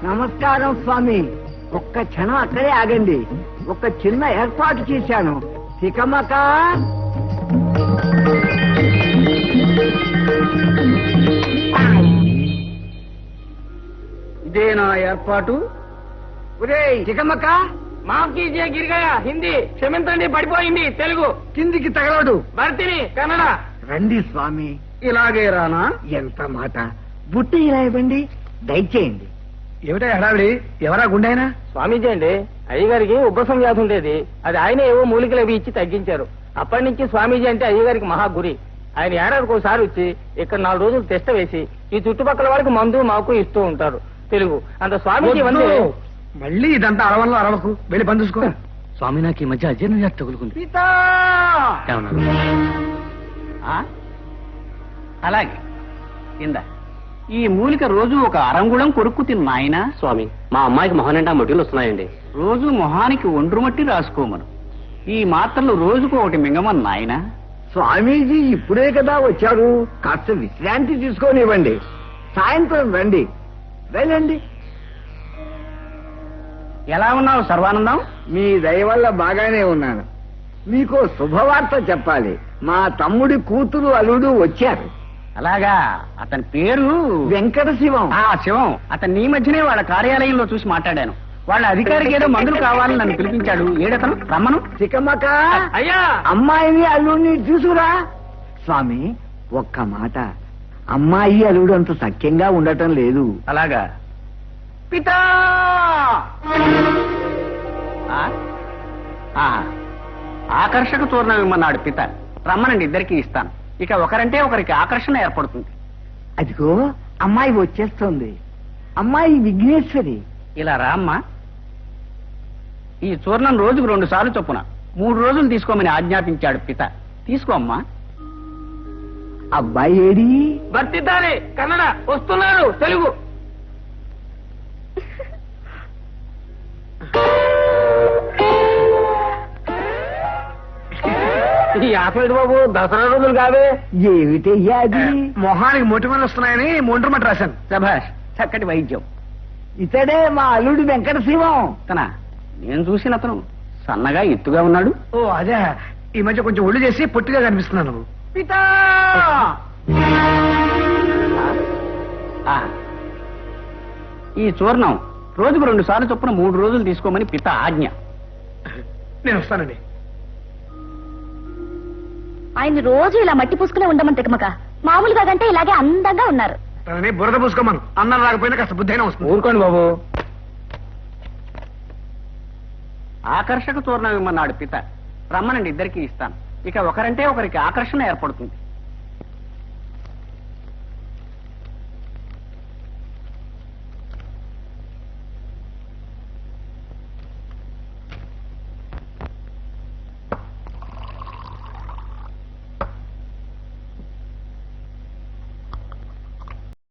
నమస్కారం స్వామి. ఒక్క క్షణం అక్కడే ఆగండి. ఒక చిన్న ఏర్పాటు చేశాను. తికమక ఇదే నా ఏర్పాటు. ఒరేయ్ తికమక, మాఫీ గిరిగయ హిందీ, క్షమించండి పడిపోయింది తెలుగు, కిందికి తగలడు. భర్తిని కన్నడ. రండి స్వామి. ఇలాగే రానా? ఎంత మాట. బుట్టి ఇలా ఇవ్వండి, దయచేయండి. ఏమిటా హడావిడి? ఎవరా గుండైనా? స్వామీజీ అండి. అయ్యగారికి ఉబ్బసం వ్యాధి ఉండేది. అది ఆయన ఏవో మూలికలు అవి ఇచ్చి తగ్గించారు. అప్పటి నుంచి స్వామీజీ అంటే అయ్యగారికి మహాగురి. ఆయన ఏడాదికి ఒకసారి వచ్చి ఇక్కడ 4 రోజులు టెస్ట్ వేసి ఈ చుట్టుపక్కల వాళ్ళకి మందు మాకు ఇస్తూ ఉంటారు. తెలుగు అంత స్వామీజీ వందే. మళ్ళీ ఇదంతా అరవల్లో అరవకు, వెళ్ళి పని చూసుకో. స్వామి, నాకు ఈ మధ్య అజీర్ణ వ్యాధి తగులుకుంది. పితా అలాగే ఇందా ఈ మూలిక రోజు ఒక అరంగుళం కొరుక్కు తిన్నాయన. స్వామి, మా అమ్మాయికి మొహనండా మొడ్యూలు వస్తున్నాయండి. రోజు మొహానికి ఒండ్రు మట్టి రాసుకోమను. ఈ మాత్రలు రోజుకు ఒకటి మింగమని నాయన. స్వామీజీ ఇప్పుడే కదా వచ్చారు, కాస్త విశ్రాంతి తీసుకోనివ్వండి. సాయంత్రం రండి. వెళ్ళండి. ఎలా ఉన్నావు సర్వానందం? మీ దయ వల్ల బాగానే ఉన్నాను. మీకు శుభవార్త చెప్పాలి. మా తమ్ముడి కూతురు అల్లుడు వచ్చారు. అలాగా, అతని పేరు వెంకట శివం. శివం. అతను ఈ మధ్యనే వాళ్ళ కార్యాలయంలో చూసి మాట్లాడాను. వాళ్ళ అధికారికి ఏదో మందులు కావాలని నన్ను పిలిపించాడు. ఏడతను రమ్మను. తికమక, అయ్యా అమ్మాయిని అల్లుడిని తీసుకురా. స్వామి, ఒక్క మాట. అమ్మాయి అల్లుడు అంత సఖ్యంగా ఉండటం లేదు. అలాగా. పితా ఆకర్షక చూర్ణం ఇమ్మన్నాడు పిత. రమ్మనండి, ఇద్దరికి ఇస్తాను. ఇక ఒకరంటే ఒకరికి ఆకర్షణ ఏర్పడుతుంది. అదిగో అమ్మాయి వచ్చేస్తుంది. అమ్మాయి విఘ్నేశ్వరి. ఇలా రామ్మా. ఈ చూర్ణం రోజుకు 2 సార్లు చొప్పున 3 రోజులు తీసుకోమని ఆజ్ఞాపించాడు పిత. తీసుకోమ్మా. అబ్బాయి ఏడి? భర్తిద్దారే కన్నడ వస్తున్నారు తెలుగు. ఈ ఆపేడు బాబు, దసరా రోజులు కావే. ఏమిటయ్యా అది? మొహానికి మొటిమలు వస్తున్నాయని మొండ్రమట రాశాను. సభాష్, చక్కటి వైద్యం. ఇతడే మా అల్లుడు వెంకట శివం. తన నేను చూసిన అతను సన్నగా ఎత్తుగా ఉన్నాడు. ఓ అదే, ఈ మధ్య కొంచెం ఒళ్ళు చేసి పొట్టిగా కనిపిస్తున్నాను. పితా! ఈ చూర్ణం రోజుకు 2 సార్లు చొప్పున 3 రోజులు తీసుకోమని పిత ఆజ్ఞ. నేను వస్తానండి. ఆయన రోజు ఇలా మట్టి పూసుకునే ఉండమని తికమక. మామూలుగా కంటే ఇలాగే అందంగా ఉన్నారు. తనని బురద పూసుకోమను. అన్నం రాకపోయినా కాస్త బుద్ధైనా వస్తుంది. ఊరుకోండి బాబు. ఆకర్షక చూర్ణం ఇమ్మన్నాడు పిత. రమ్మనండి, ఇద్దరికి ఇస్తాను. ఇక ఒకరంటే ఒకరికి ఆకర్షణ ఏర్పడుతుంది.